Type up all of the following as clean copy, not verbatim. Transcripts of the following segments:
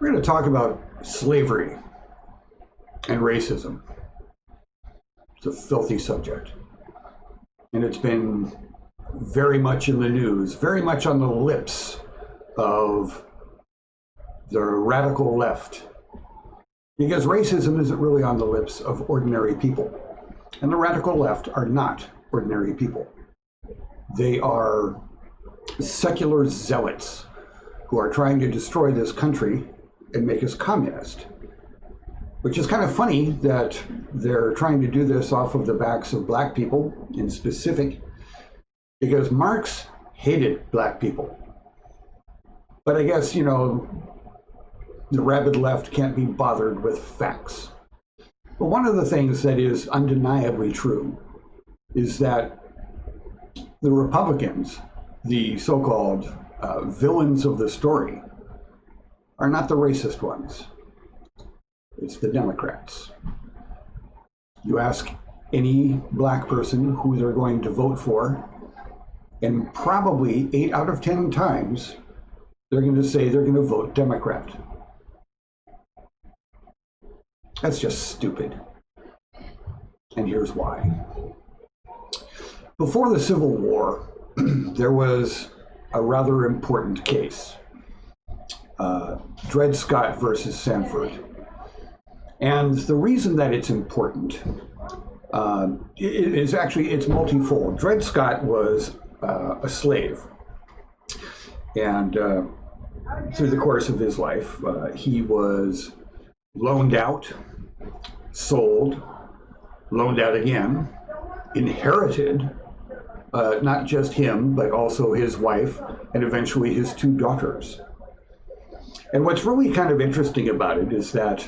We're going to talk about slavery and racism. It's a filthy subject. And it's been very much in the news, very much on the lips of the radical left. Because racism isn't really on the lips of ordinary people. And the radical left are not ordinary people. They are secular zealots who are trying to destroy this country and make us communist. Which is kind of funny that they're trying to do this off of the backs of black people in specific, because Marx hated black people. But I guess, you know, the rabid left can't be bothered with facts. But one of the things that is undeniably true is that the Republicans, the so-called villains of the story, are not the racist ones. It's the Democrats. You ask any black person who they're going to vote for, and probably 8 out of 10 times, they're going to say they're going to vote Democrat. That's just stupid. And here's why. Before the Civil War, there was a rather important case. Dred Scott versus Sanford. And the reason that it's important it's multifold. Dred Scott was a slave. And through the course of his life, he was loaned out, sold, loaned out again, inherited, not just him, but also his wife, and eventually his 2 daughters. And what's really kind of interesting about it is that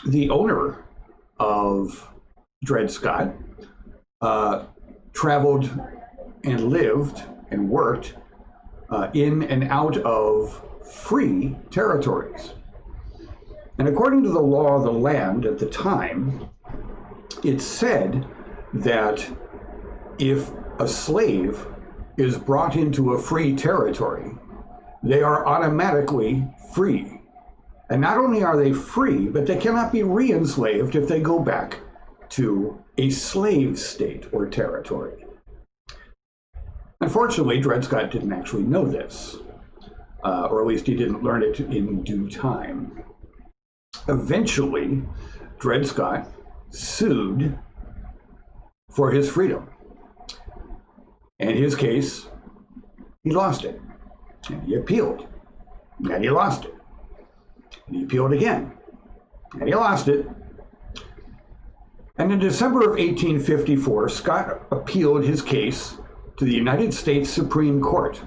the owner of Dred Scott traveled and lived and worked in and out of free territories. And according to the law of the land at the time, it said that if a slave is brought into a free territory, they are automatically free. And not only are they free, but they cannot be re-enslaved if they go back to a slave state or territory. Unfortunately, Dred Scott didn't actually know this, or at least he didn't learn it in due time. Eventually, Dred Scott sued for his freedom. In his case, he lost it, and he appealed, and he lost it. And he appealed again, and he lost it. And in December of 1854, Scott appealed his case to the United States Supreme Court.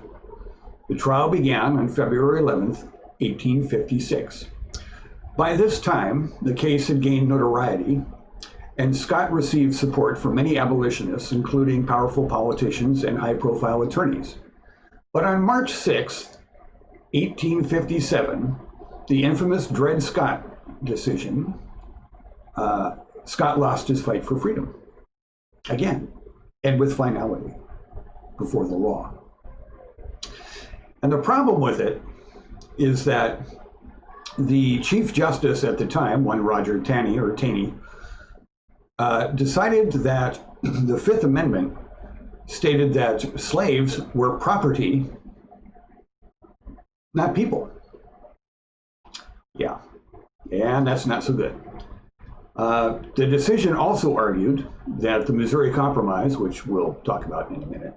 The trial began on February 11th, 1856. By this time, the case had gained notoriety, and Scott received support from many abolitionists, including powerful politicians and high-profile attorneys. But on March 6th, 1857, the infamous Dred Scott decision, Scott lost his fight for freedom. Again, and with finality, before the law. And the problem with it is that the Chief Justice at the time, one Roger Taney, decided that the Fifth Amendment stated that slaves were property, not people. Yeah, and that's not so good. The decision also argued that the Missouri Compromise, which we'll talk about in a minute,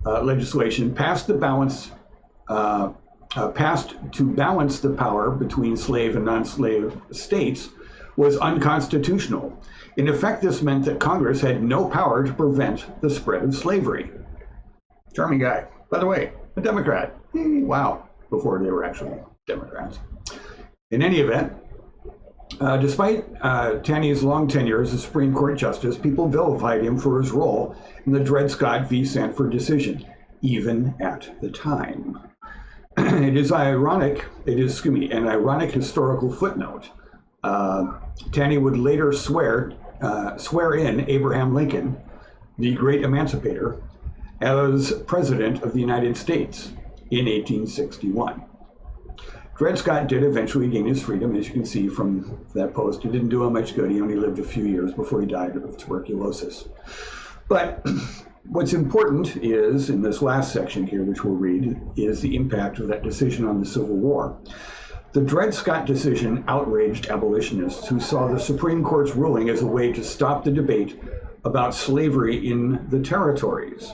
legislation passed to balance the power between slave and non-slave states was unconstitutional. In effect, this meant that Congress had no power to prevent the spread of slavery. Charming guy. By the way, a Democrat. Wow, before they were actually Democrats. In any event, despite Taney's long tenure as a Supreme Court justice, people vilified him for his role in the Dred Scott v. Sanford decision, even at the time. It is an ironic historical footnote. Taney would later swear in Abraham Lincoln, the great emancipator, as President of the United States in 1861. Dred Scott did eventually gain his freedom, as you can see from that post. It didn't do him much good. He only lived a few years before he died of tuberculosis. But what's important is, in this last section here, which we'll read, is the impact of that decision on the Civil War. The Dred Scott decision outraged abolitionists who saw the Supreme Court's ruling as a way to stop the debate about slavery in the territories.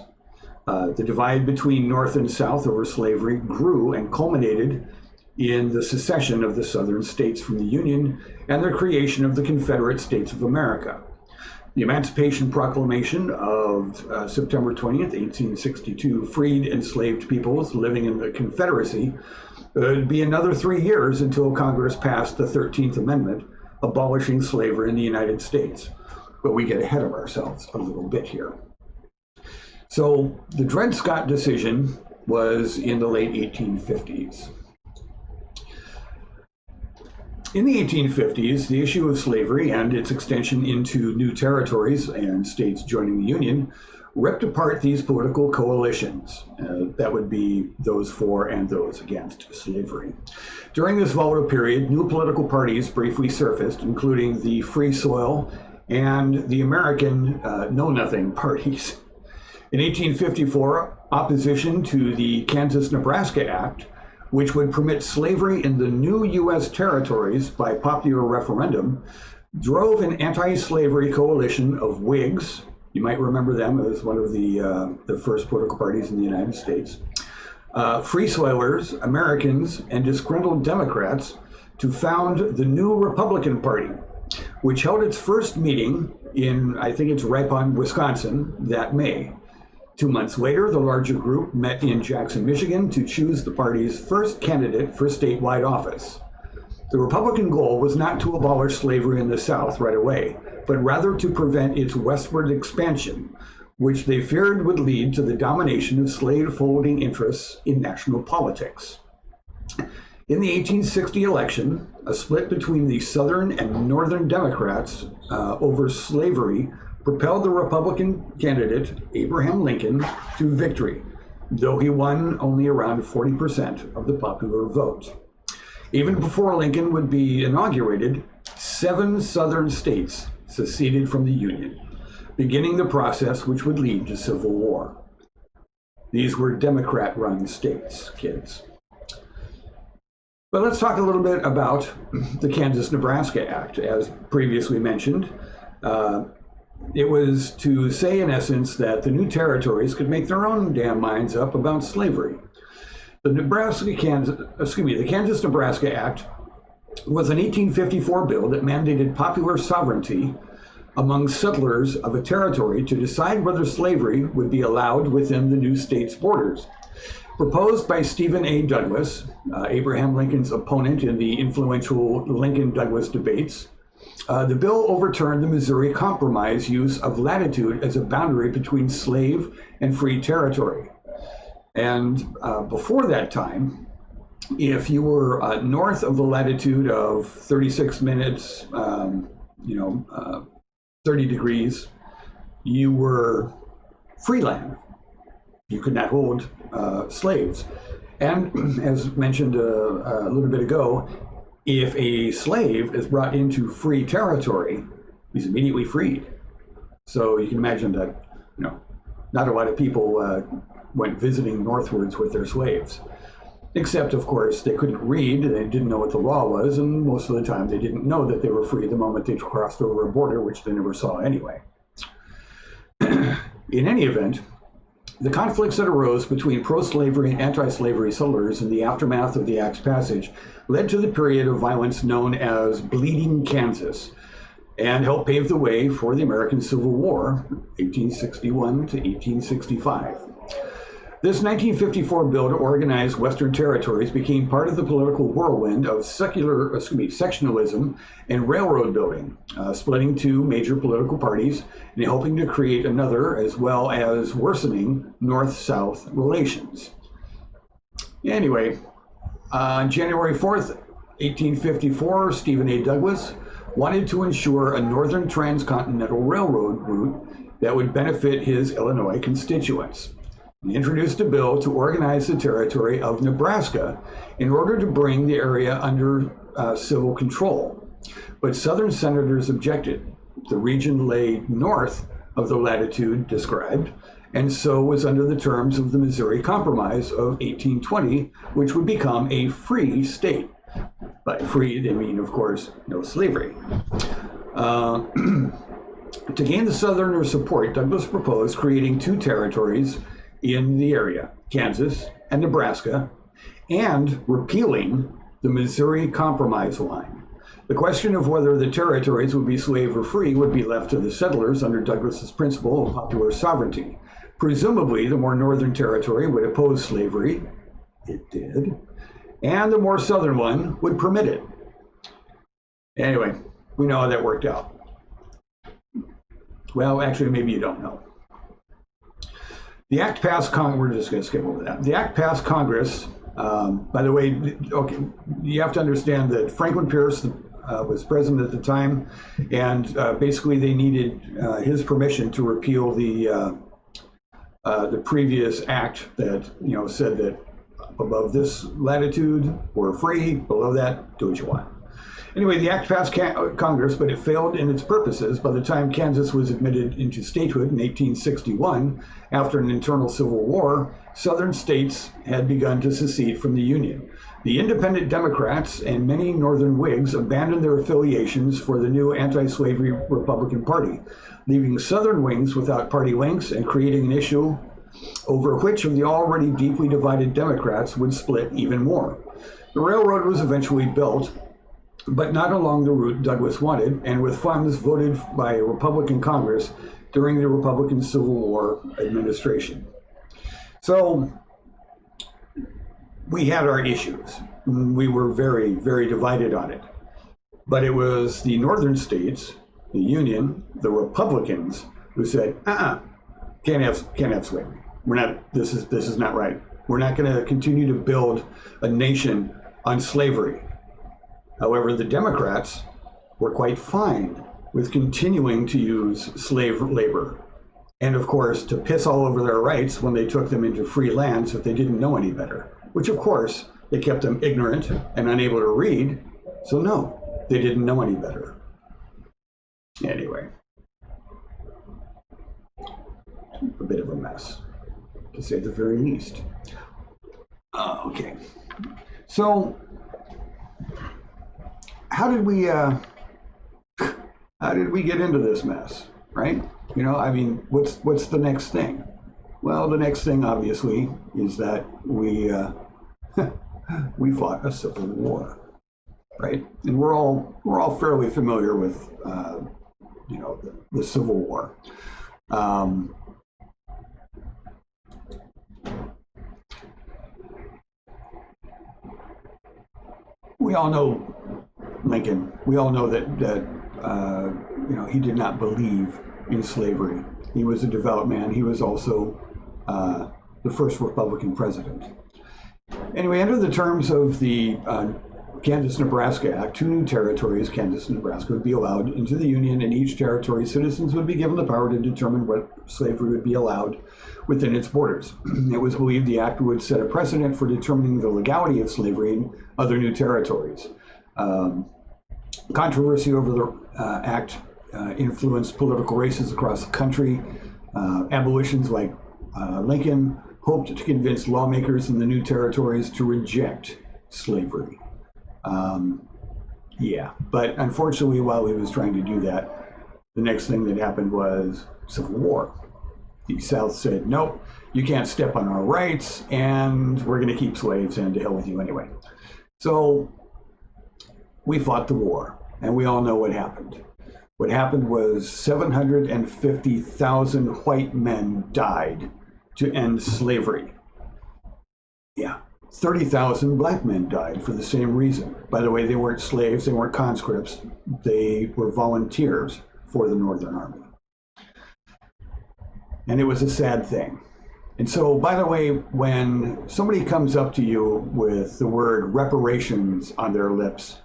The divide between North and South over slavery grew and culminated in the secession of the southern states from the Union and the creation of the Confederate States of America. The Emancipation Proclamation of September 20th, 1862, freed enslaved peoples living in the Confederacy. It would be another 3 years until Congress passed the 13th Amendment, abolishing slavery in the United States. But we get ahead of ourselves a little bit here. So the Dred Scott decision was in the late 1850s. In the 1850s, the issue of slavery and its extension into new territories and states joining the Union ripped apart these political coalitions. That would be those for and those against slavery. During this volatile period, new political parties briefly surfaced, including the Free Soil and the American Know-Nothing parties. In 1854, opposition to the KansasNebraska Act, which would permit slavery in the new U.S. territories by popular referendum, drove an anti-slavery coalition of Whigs. You might remember them as one of the first political parties in the United States. Free Soilers, Americans, and disgruntled Democrats to found the new Republican Party, which held its first meeting in, I think it's Ripon, Wisconsin, that May. 2 months later, the larger group met in Jackson, Michigan to choose the party's first candidate for statewide office. The Republican goal was not to abolish slavery in the South right away, but rather to prevent its westward expansion, which they feared would lead to the domination of slave-holding interests in national politics. In the 1860 election, a split between the Southern and Northern Democrats over slavery propelled the Republican candidate, Abraham Lincoln, to victory, though he won only around 40% of the popular vote. Even before Lincoln would be inaugurated, 7 southern states seceded from the Union, beginning the process which would lead to civil war. These were Democrat-run states, kids. But let's talk a little bit about the KansasNebraska Act. As previously mentioned, it was to say, in essence, that the new territories could make their own damn minds up about slavery. The KansasNebraska Act was an 1854 bill that mandated popular sovereignty among settlers of a territory to decide whether slavery would be allowed within the new state's borders. Proposed by Stephen A. Douglas, Abraham Lincoln's opponent in the influential Lincoln-Douglas debates, the bill overturned the Missouri Compromise use of latitude as a boundary between slave and free territory. And before that time, if you were north of the latitude of 36 minutes, 30 degrees, you were free land. You could not hold slaves. And as mentioned a little bit ago, if a slave is brought into free territory, he's immediately freed. So you can imagine that, not a lot of people went visiting northwards with their slaves. Except, of course, they couldn't read, they didn't know what the law was, and most of the time they didn't know that they were free the moment they crossed over a border, which they never saw anyway. In any event, the conflicts that arose between pro-slavery and anti-slavery settlers in the aftermath of the Act's passage led to the period of violence known as Bleeding Kansas, and helped pave the way for the American Civil War, 1861 to 1865. This 1954 bill to organize Western territories became part of the political whirlwind of sectionalism and railroad building, splitting 2 major political parties and helping to create another, as well as worsening North-South relations. Anyway, on January 4th, 1854, Stephen A. Douglas wanted to ensure a northern transcontinental railroad route that would benefit his Illinois constituents. He introduced a bill to organize the territory of Nebraska in order to bring the area under civil control. But Southern senators objected. The region lay north of the latitude described, and so was under the terms of the Missouri Compromise of 1820, which would become a free state. By free, they mean, of course, no slavery. To gain the Southerners' support, Douglas proposed creating two territories in the area, Kansas and Nebraska, and repealing the Missouri Compromise line. The question of whether the territories would be slave or free would be left to the settlers under Douglas's principle of popular sovereignty. Presumably, the more northern territory would oppose slavery. It did. And the more southern one would permit it. Anyway, we know how that worked out. Well, actually, maybe you don't know. The act passed Congress. We're just going to skip over that. The act passed Congress. By the way, okay, you have to understand that Franklin Pierce was president at the time, and basically they needed his permission to repeal the previous act that said that above this latitude we're free, below that do what you want. Anyway, the act passed Congress, but it failed in its purposes by the time Kansas was admitted into statehood in 1861. After an internal civil war, southern states had begun to secede from the Union. The independent Democrats and many northern Whigs abandoned their affiliations for the new anti-slavery Republican Party, leaving southern wings without party links and creating an issue over which of the already deeply divided Democrats would split even more. The railroad was eventually built, but not along the route Douglas wanted, and with funds voted by a Republican Congress during the Republican Civil War administration. So we had our issues. We were very, very divided on it. But it was the northern states, the Union, the Republicans, who said, can't have slavery. We're not. This is not right. We're not going to continue to build a nation on slavery. However, the Democrats were quite fine with continuing to use slave labor, and of course to piss all over their rights when they took them into free lands if they didn't know any better, which of course they kept them ignorant and unable to read, so no, they didn't know any better. Anyway, a bit of a mess, to say the very least. Okay, so how did we get into this mess, right? I mean, what's the next thing? Well, the next thing obviously is that we we fought a civil war, right? And we're all fairly familiar with the Civil War. We all know Lincoln. We all know that he did not believe in slavery. He was a devout man. He was also the first Republican president. Anyway, under the terms of the KansasNebraska Act, two new territories, Kansas and Nebraska, would be allowed into the Union, and each territory citizens would be given the power to determine what slavery would be allowed within its borders. It was believed the act would set a precedent for determining the legality of slavery in other new territories. Controversy over the act influenced political races across the country. Abolitions like Lincoln hoped to convince lawmakers in the new territories to reject slavery. But unfortunately, while he was trying to do that, the next thing that happened was Civil War. The South said, nope, you can't step on our rights, and we're going to keep slaves, and to hell with you anyway. So we fought the war, and we all know what happened. What happened was 750,000 white men died to end slavery. 30,000 black men died for the same reason. By the way, they weren't slaves, they weren't conscripts, they were volunteers for the Northern Army. And it was a sad thing. And so, by the way, when somebody comes up to you with the word reparations on their lips,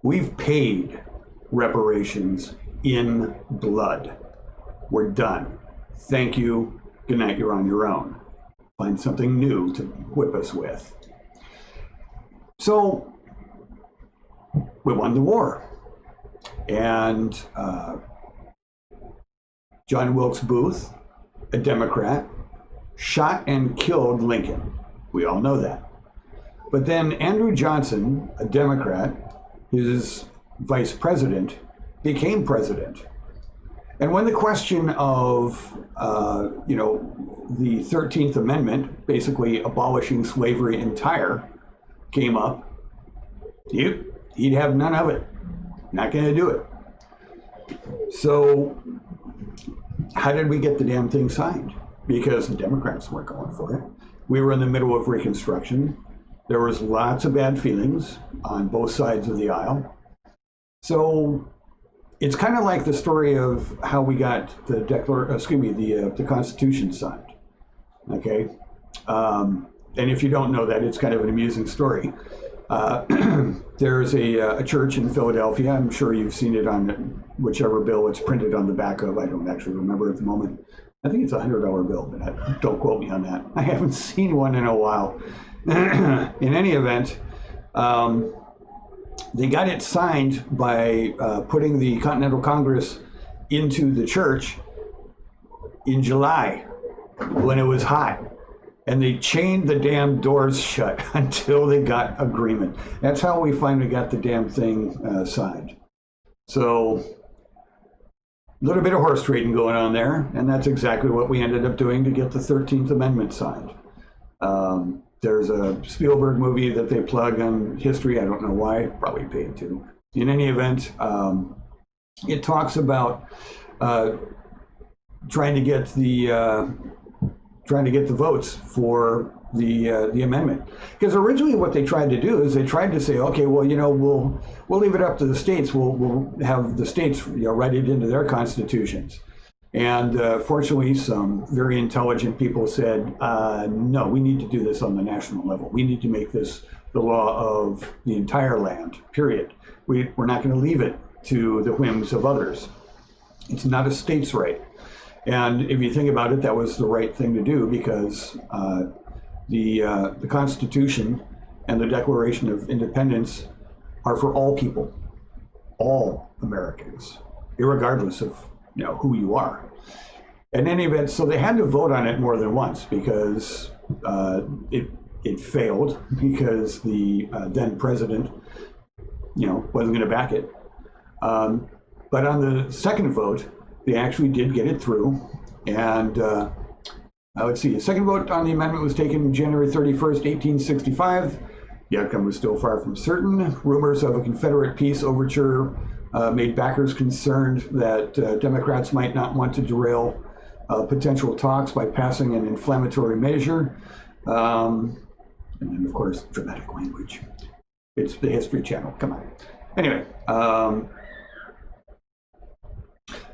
we've paid reparations in blood. We're done. Thank you. Good night. You're on your own. find something new to whip us with. So we won the war. And John Wilkes Booth, a Democrat, shot and killed Lincoln. We all know that. But then Andrew Johnson, a Democrat, his vice president, became president. And when the question of, the 13th Amendment, basically abolishing slavery entire, came up, he'd have none of it. Not going to do it. So how did we get the damn thing signed? Because the Democrats weren't going for it. We were in the middle of Reconstruction. There was lots of bad feelings on both sides of the aisle. So it's kind of like the story of how we got the Constitution signed. Okay, and if you don't know that, it's kind of an amusing story. There's a church in Philadelphia. I'm sure you've seen it on whichever bill it's printed on the back of. I don't actually remember at the moment. I think it's a $100 bill, but don't quote me on that. I haven't seen one in a while. In any event, they got it signed by putting the Continental Congress into the church in July when it was hot. And they chained the damn doors shut until they got agreement. That's how we finally got the damn thing signed. So a little bit of horse trading going on there, and that's exactly what we ended up doing to get the 13th Amendment signed. There's a Spielberg movie that they plug on history. I don't know why, probably paid to. In any event, it talks about trying to get the votes for the amendment. Because originally what they tried to do is they tried to say, okay, well, we'll leave it up to the states. We'll have the states write it into their constitutions. And fortunately, some very intelligent people said, no, we need to do this on the national level. We need to make this the law of the entire land, period. We're not going to leave it to the whims of others. It's not a state's right. And if you think about it, that was the right thing to do, because the Constitution and the Declaration of Independence are for all people, all Americans, irregardless of who you are. In any event, so they had to vote on it more than once, because it failed, because the then president wasn't going to back it. But on the second vote, they actually did get it through. And let's see, the second vote on the amendment was taken January 31st, 1865. The outcome was still far from certain. Rumors of a Confederate peace overture made backers concerned that Democrats might not want to derail potential talks by passing an inflammatory measure. And then, of course, dramatic language. It's the History Channel, come on. Anyway,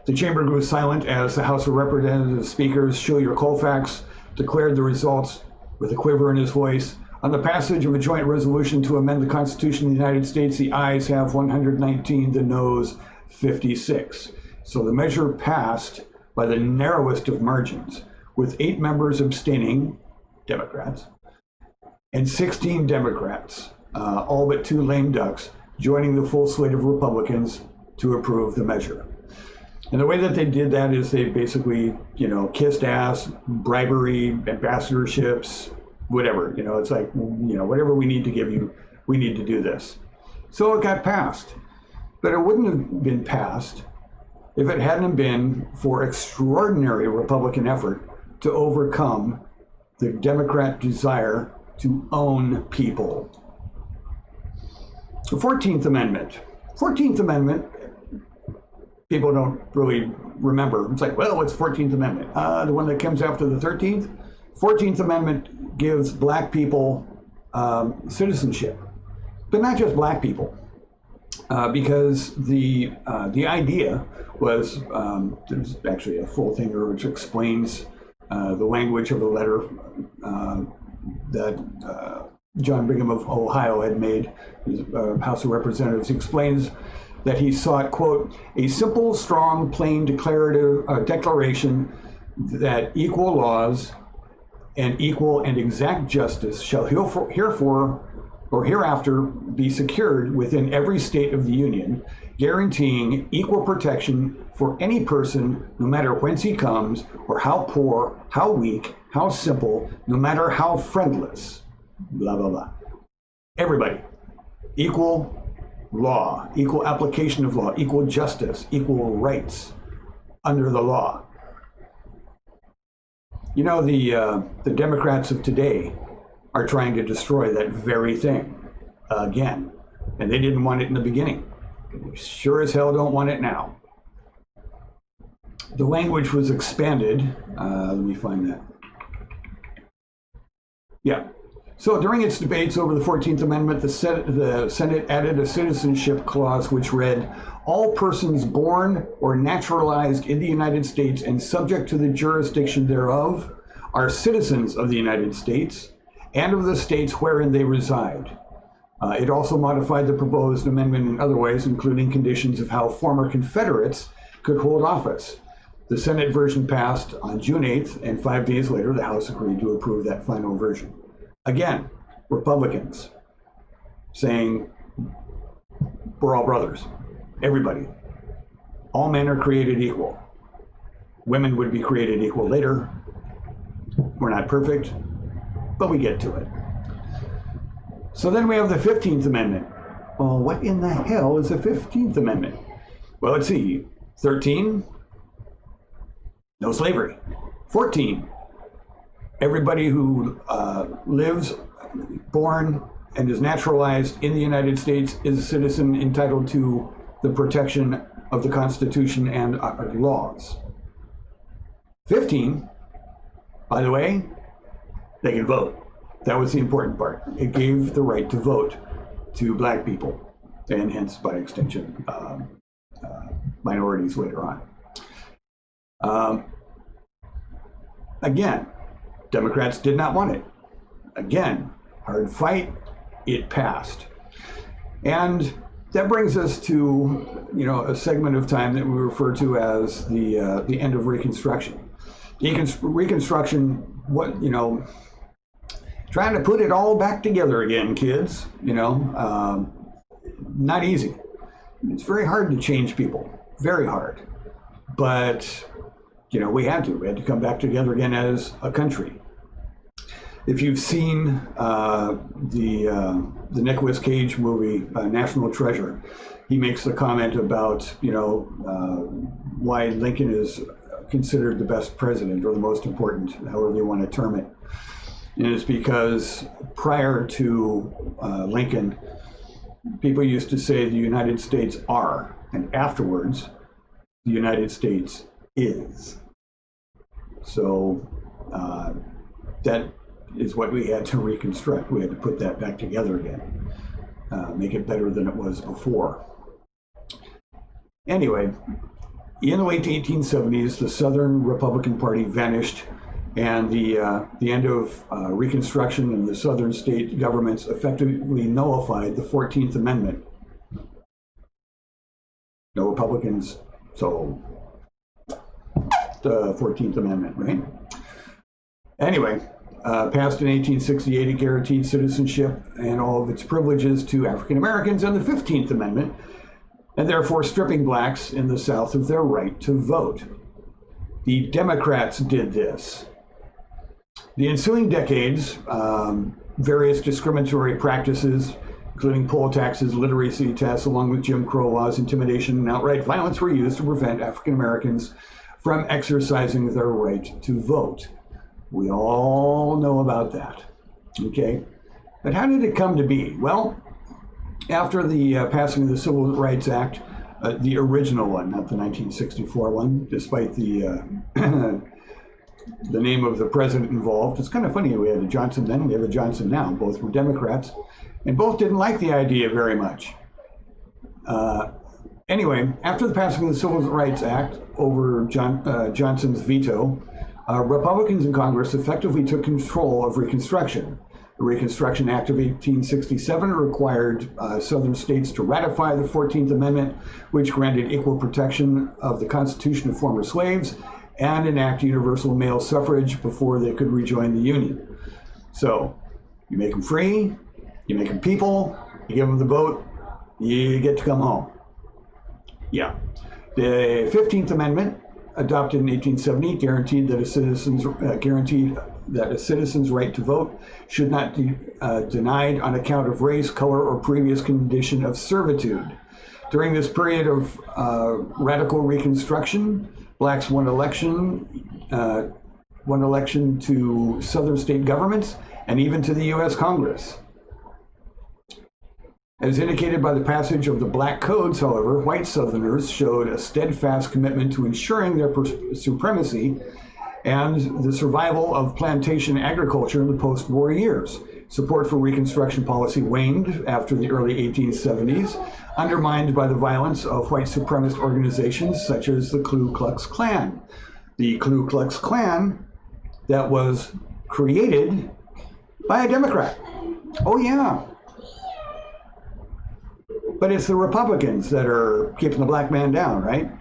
the chamber grew silent as the House of Representatives speakers, Schuyler Colfax, declared the results with a quiver in his voice. On the passage of a joint resolution to amend the Constitution of the United States, the ayes have 119, the noes 56. So the measure passed by the narrowest of margins, with 8 members abstaining, Democrats, and 16 Democrats, all but 2 lame ducks, joining the full slate of Republicans to approve the measure. And the way that they did that is they basically, kissed ass, bribery, ambassadorships, whatever. It's like, whatever we need to give you, we need to do this. So it got passed. But it wouldn't have been passed if it hadn't been for extraordinary Republican effort to overcome the Democrat desire to own people. The 14th Amendment. 14th Amendment, people don't really remember. It's like, well, what's 14th Amendment? The one that comes after the 13th? 14th Amendment gives black people citizenship, but not just black people, because the idea was, there's actually a full thing which explains the language of the letter that John Brigham of Ohio had made, his House of Representatives. He explains that he sought, quote, a simple, strong, plain declaration that equal laws and equal and exact justice shall hereafter be secured within every state of the Union, guaranteeing equal protection for any person, no matter whence he comes, or how poor, how weak, how simple, no matter how friendless, blah, blah, blah. Everybody. Equal law, equal application of law, equal justice, equal rights under the law. You know, the Democrats of today are trying to destroy that very thing again. And they didn't want it in the beginning. They sure as hell don't want it now. The language was expanded. Let me find that. Yeah. So during its debates over the 14th Amendment, the Senate added a citizenship clause which read, all persons born or naturalized in the United States and subject to the jurisdiction thereof are citizens of the United States and of the states wherein they reside. It also modified the proposed amendment in other ways, including conditions of how former Confederates could hold office. The Senate version passed on June 8th, and 5 days later, the House agreed to approve that final version. Again, Republicans saying, we're all brothers, everybody. All men are created equal. Women would be created equal later. We're not perfect, but we get to it. So then we have the 15th Amendment. Well, what in the hell is the 15th Amendment? Well, let's see. 13, no slavery. 14, everybody who lives, born, and is naturalized in the United States is a citizen entitled to the protection of the Constitution and our laws. 15, by the way, they can vote. That was the important part. It gave the right to vote to black people, and hence, by extension, minorities later on. Again, Democrats did not want it. Again, hard fight, it passed. And that brings us to, a segment of time that we refer to as the end of Reconstruction. Reconstruction, trying to put it all back together again, kids, not easy. It's very hard to change people, very hard. But, we had to come back together again as a country. If you've seen the Nicolas Cage movie, National Treasure, he makes the comment about, why Lincoln is considered the best president, or the most important, however you want to term it. And it's because prior to Lincoln, people used to say the United States are, and afterwards, the United States is. So that is what we had to reconstruct. We had to put that back together again, make it better than it was before. Anyway, in the late 1870s, the Southern Republican Party vanished, and the end of Reconstruction and the Southern state governments effectively nullified the 14th Amendment. No Republicans, so the 14th Amendment, right? Anyway, passed in 1868, it guaranteed citizenship and all of its privileges to African Americans, and the 15th Amendment, and therefore stripping blacks in the South of their right to vote. The Democrats did this. The ensuing decades, various discriminatory practices, including poll taxes, literacy tests, along with Jim Crow laws, intimidation, and outright violence were used to prevent African Americans from exercising their right to vote. We all know about that, okay? But how did it come to be? Well, after the passing of the Civil Rights Act, the original one, not the 1964 one, despite the the name of the president involved. It's kind of funny, we had a Johnson then, we have a Johnson now. Both were Democrats, and both didn't like the idea very much. Anyway, after the passing of the Civil Rights Act over Johnson's veto, Republicans in Congress effectively took control of Reconstruction. The Reconstruction Act of 1867 required Southern states to ratify the 14th Amendment, which granted equal protection of the Constitution to former slaves, and enact universal male suffrage before they could rejoin the Union. So you make them free, you make them people, you give them the vote, you get to come home. Yeah. The 15th Amendment, adopted in 1870, guaranteed that a citizen's right to vote should not be denied on account of race, color, or previous condition of servitude. During this period of radical Reconstruction, blacks won election to southern state governments and even to the U.S. Congress. As indicated by the passage of the Black Codes, however, white Southerners showed a steadfast commitment to ensuring their supremacy and the survival of plantation agriculture in the post-war years. Support for Reconstruction policy waned after the early 1870s, undermined by the violence of white supremacist organizations such as the Ku Klux Klan. The Ku Klux Klan that was created by a Democrat. Oh yeah. But it's the Republicans that are keeping the black man down, right?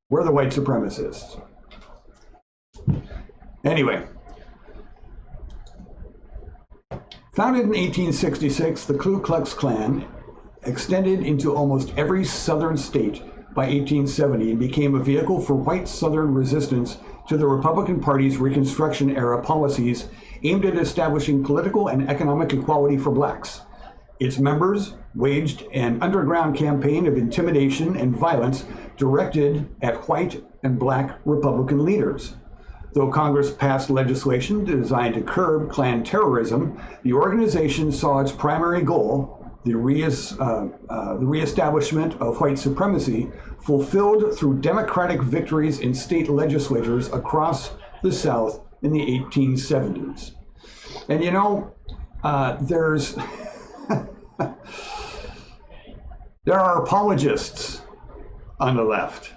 We're the white supremacists. Anyway, founded in 1866, the Ku Klux Klan extended into almost every southern state by 1870 and became a vehicle for white southern resistance to the Republican Party's Reconstruction-era policies aimed at establishing political and economic equality for blacks. Its members waged an underground campaign of intimidation and violence directed at white and black Republican leaders. Though Congress passed legislation designed to curb Klan terrorism, the organization saw its primary goal, the reestablishment of white supremacy, fulfilled through Democratic victories in state legislatures across the South in the 1870s. And you know, there's there are apologists on the left.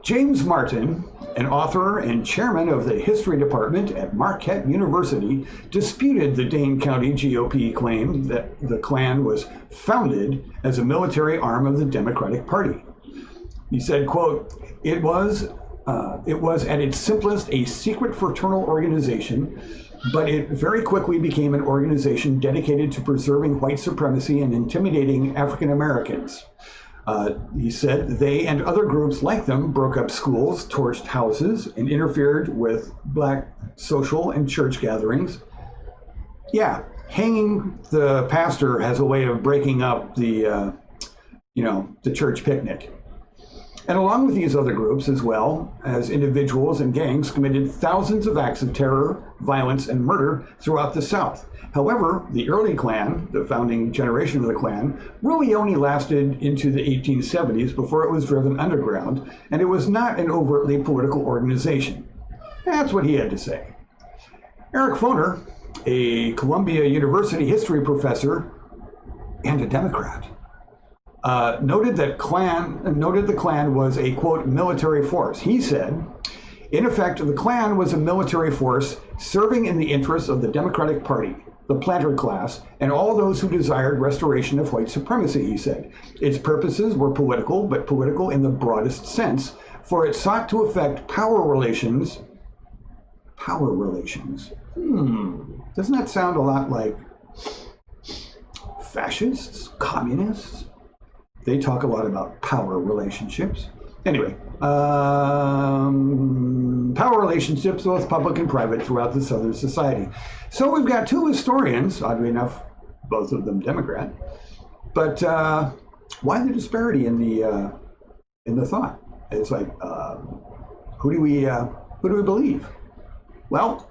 James Martin, an author and chairman of the history department at Marquette University, disputed the Dane County GOP claim that the Klan was founded as a military arm of the Democratic Party. He said, quote, it was at its simplest a secret fraternal organization, but it very quickly became an organization dedicated to preserving white supremacy and intimidating African Americans. He said they and other groups like them broke up schools, torched houses, and interfered with black social and church gatherings. Yeah, hanging the pastor has a way of breaking up the church picnic. And along with these other groups, as well as individuals and gangs, committed thousands of acts of terror, violence, and murder throughout the South. However, the early Klan, the founding generation of the Klan, really only lasted into the 1870s before it was driven underground, and it was not an overtly political organization. That's what he had to say. Eric Foner, a Columbia University history professor and a Democrat, noted the Klan was a, quote, military force. He said, in effect, the Klan was a military force serving in the interests of the Democratic Party, the planter class, and all those who desired restoration of white supremacy, he said. Its purposes were political, but political in the broadest sense, for it sought to affect power relations. Power relations. Doesn't that sound a lot like fascists, communists? They talk a lot about power relationships. Anyway, power relationships, both public and private, throughout the Southern society. So we've got two historians, oddly enough, both of them Democrat. But why the disparity in the thought? It's like, who do we believe? Well,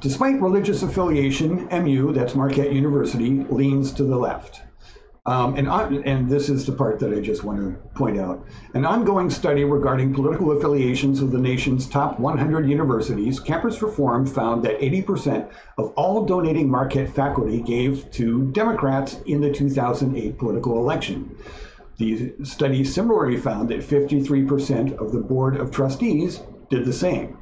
despite religious affiliation, MU, that's Marquette University, leans to the left. And this is the part that I just want to point out. An ongoing study regarding political affiliations of the nation's top 100 universities, Campus Reform found that 80% of all donating Marquette faculty gave to Democrats in the 2008 political election. The study similarly found that 53% of the Board of Trustees did the same.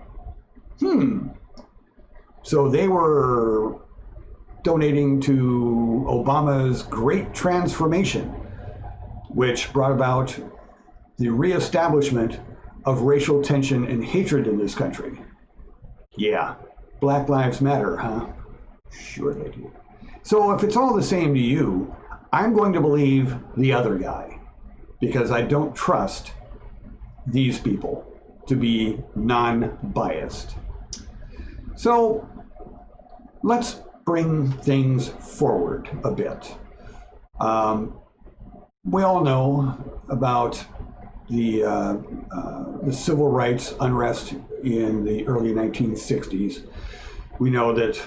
So they were donating to Obama's Great Transformation, which brought about the reestablishment of racial tension and hatred in this country. Yeah, Black Lives Matter, huh? Sure they do. So if it's all the same to you, I'm going to believe the other guy because I don't trust these people to be non-biased. So let's bring things forward a bit. We all know about the civil rights unrest in the early 1960s. We know that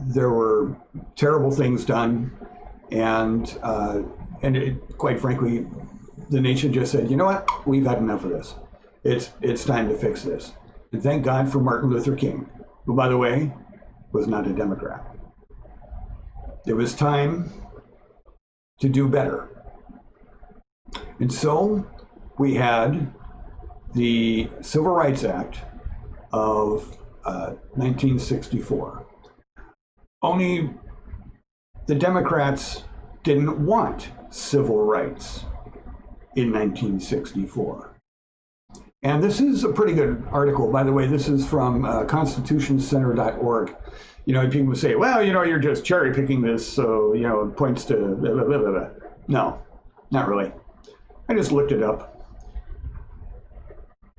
there were terrible things done, and quite frankly, the nation just said, you know what, we've had enough of this. It's time to fix this. And thank God for Martin Luther King, who, by the way, was not a Democrat. It was time to do better. And so we had the Civil Rights Act of 1964. Only the Democrats didn't want civil rights in 1964. And this is a pretty good article, by the way. This is from constitutioncenter.org. You know, people say, well, you know, you're just cherry picking this, so, you know, it points to blah, blah, blah, blah. No, not really. I just looked it up.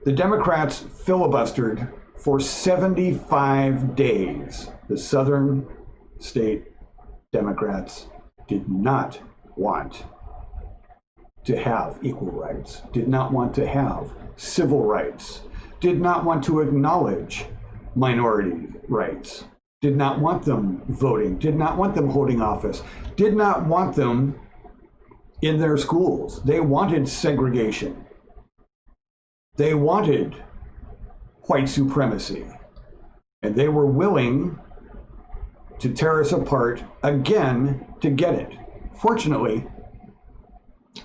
The Democrats filibustered for 75 days. The Southern state Democrats did not want to have equal rights, did not want to have civil rights, did not want to acknowledge minority rights, did not want them voting, did not want them holding office, did not want them in their schools. They wanted segregation. They wanted white supremacy. And they were willing to tear us apart again to get it. Fortunately,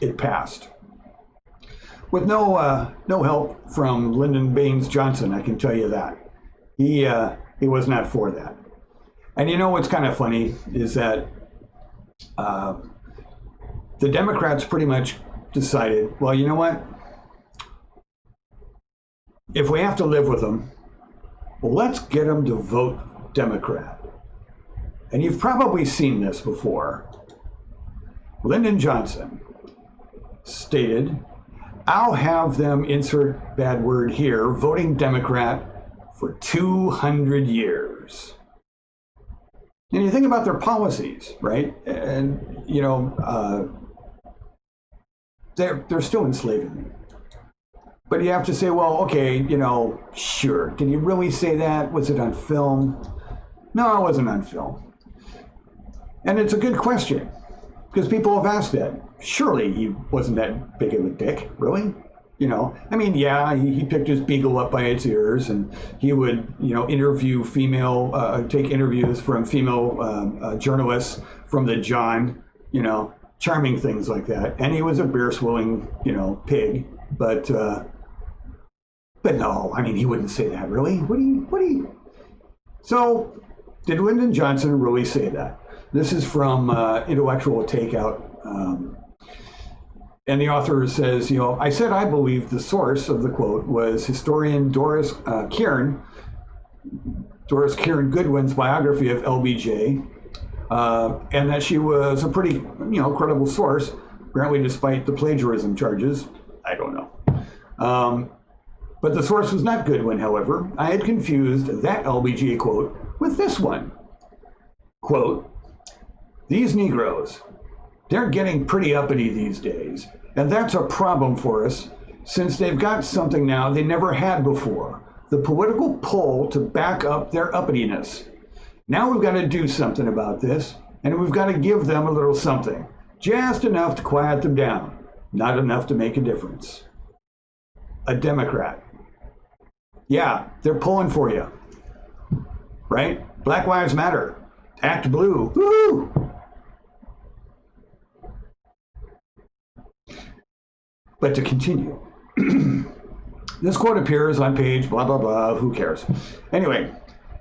it passed. With no help from Lyndon Baines Johnson, I can tell you that. He was not for that. And you know what's kind of funny is that the Democrats pretty much decided, well, you know what? If we have to live with them, well, let's get them to vote Democrat. And you've probably seen this before. Lyndon Johnson stated, I'll have them, insert bad word here, voting Democrat for 200 years. And you think about their policies, right? And, you know, they're still enslaving me. But you have to say, well, okay, you know, sure. Did he really say that? Was it on film? No, it wasn't on film. And it's a good question, because people have asked that. Surely he wasn't that big of a dick, really? You know, I mean, yeah, he picked his beagle up by its ears, and he would, you know, interview take interviews from female journalists from the John, you know, charming things like that. And he was a beer-swilling, you know, pig, but no, I mean, he wouldn't say that, really. What do you? So, did Lyndon Johnson really say that? This is from Intellectual Takeout. And the author says, you know, I said I believe the source of the quote was historian Doris Kearn Goodwin's biography of LBJ, and that she was a pretty, you know, credible source, apparently despite the plagiarism charges. I don't know. But the source was not Goodwin, however. I had confused that LBJ quote with this one. Quote, these Negroes, they're getting pretty uppity these days, and that's a problem for us since they've got something now they never had before, the political pull to back up their uppityness. Now we've got to do something about this, and we've got to give them a little something, just enough to quiet them down, not enough to make a difference. A Democrat. Yeah, they're pulling for you, right? Black Lives Matter. Act blue. Woo-hoo! But to continue, this quote appears on page blah, blah, blah, who cares? Anyway,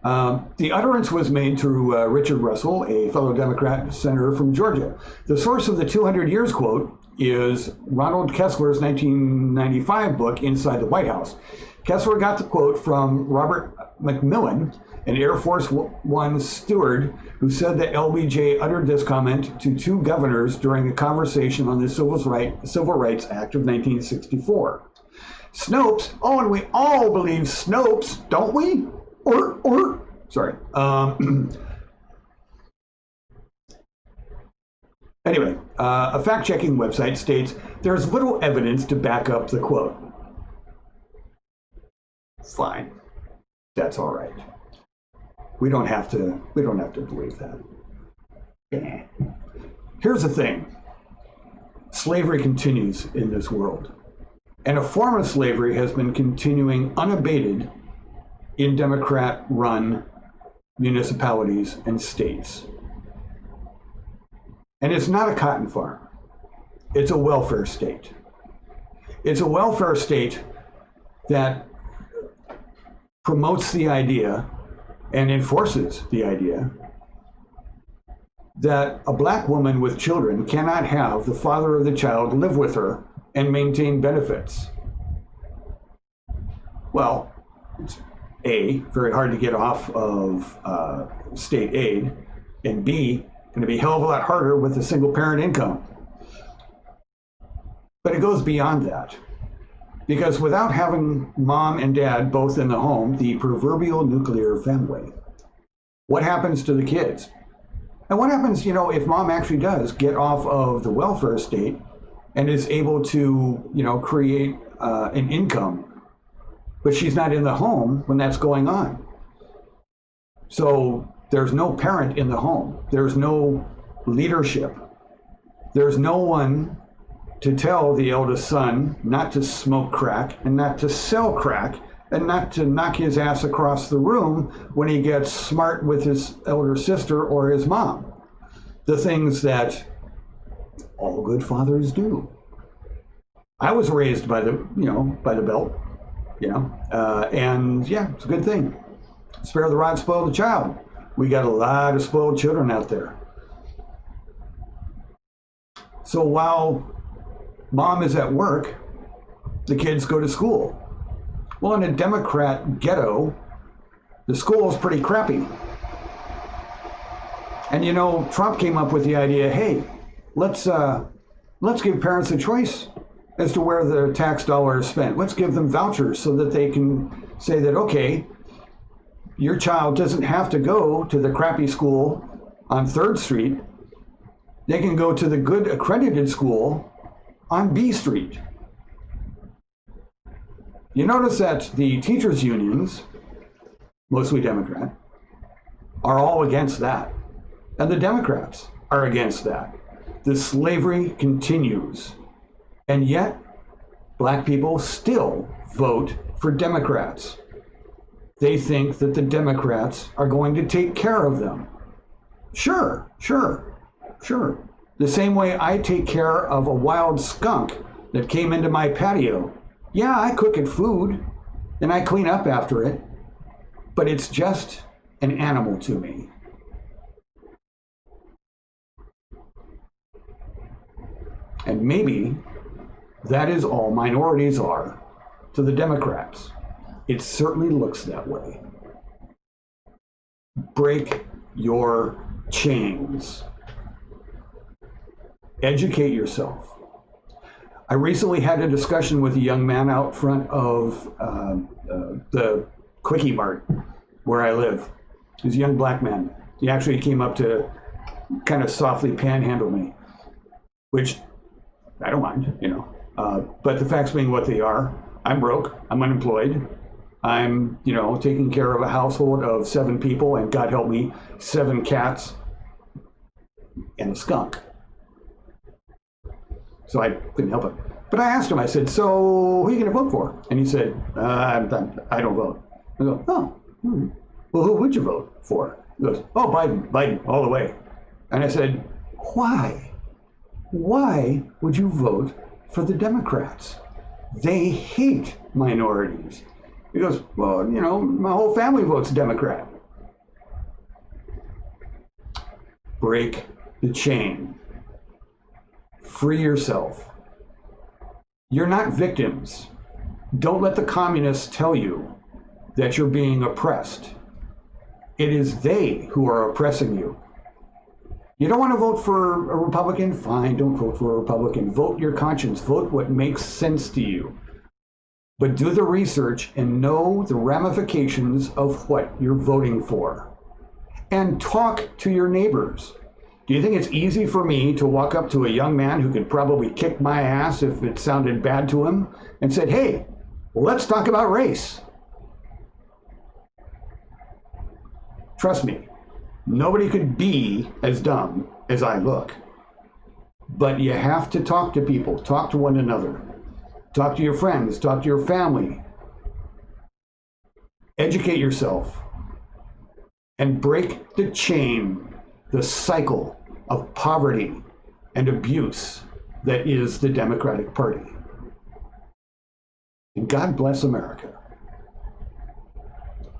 the utterance was made through Richard Russell, a fellow Democrat senator from Georgia. The source of the 200 years quote is Ronald Kessler's 1995 book, Inside the White House. Kessler got the quote from Robert McMillan, an Air Force One steward, who said that LBJ uttered this comment to two governors during a conversation on the Civil Rights Act of 1964. Snopes, oh, and we all believe Snopes, don't we? Sorry. Anyway, a fact-checking website states there's little evidence to back up the quote. Fine, that's all right. We don't have to believe that. Yeah. Here's the thing. Slavery continues in this world. And a form of slavery has been continuing unabated in Democrat-run municipalities and states. And it's not a cotton farm. It's a welfare state. It's a welfare state that promotes the idea and enforces the idea that a black woman with children cannot have the father of the child live with her and maintain benefits. Well, it's A, very hard to get off of state aid, and B, going to be a hell of a lot harder with a single parent income. But it goes beyond that. Because without having mom and dad both in the home, the proverbial nuclear family, what happens to the kids? And what happens, if mom actually does get off of the welfare state and is able to, create an income, but she's not in the home when that's going on? So there's no parent in the home. There's no leadership. There's no one to tell the eldest son not to smoke crack and not to sell crack and not to knock his ass across the room when he gets smart with his elder sister or his mom. The things that all good fathers do. I was raised by the belt, and yeah, it's a good thing. Spare the rod, spoil the child. We got a lot of spoiled children out there. So while mom is at work, the kids go to school. Well, in a Democrat ghetto, the school is pretty crappy. And Trump came up with the idea, hey, let's give parents a choice as to where their tax dollar is spent. Let's give them vouchers so that they can say that, okay, your child doesn't have to go to the crappy school on 3rd Street. They can go to the good accredited school on B Street. You notice that the teachers' unions, mostly Democrat, are all against that. And the Democrats are against that. The slavery continues. And yet, black people still vote for Democrats. They think that the Democrats are going to take care of them. Sure. The same way I take care of a wild skunk that came into my patio. Yeah, I cook it food and I clean up after it, but it's just an animal to me. And maybe that is all minorities are to the Democrats. It certainly looks that way. Break your chains. Educate yourself. I recently had a discussion with a young man out front of the Quickie Mart where I live. He's a young black man. He actually came up to kind of softly panhandle me, which I don't mind, but the facts being what they are, I'm broke, I'm unemployed, I'm, taking care of a household of 7 people, and God help me, 7 cats and a skunk. So I couldn't help it. But I asked him, I said, so who are you going to vote for? And he said, I don't vote. I go, oh, well, who would you vote for? He goes, oh, Biden, all the way. And I said, why? Why would you vote for the Democrats? They hate minorities. He goes, well, my whole family votes Democrat. Break the chain. Free yourself. You're not victims. Don't let the communists tell you that you're being oppressed. It is they who are oppressing you. You don't want to vote for a Republican? Fine, don't vote for a Republican. Vote your conscience. Vote what makes sense to you. But do the research and know the ramifications of what you're voting for. And talk to your neighbors. Do you think it's easy for me to walk up to a young man who could probably kick my ass if it sounded bad to him and said, hey, let's talk about race? Trust me, nobody could be as dumb as I look. But you have to talk to people, talk to one another, talk to your friends, talk to your family. Educate yourself and break the chain, the cycle of poverty and abuse that is the Democratic Party. And God bless America.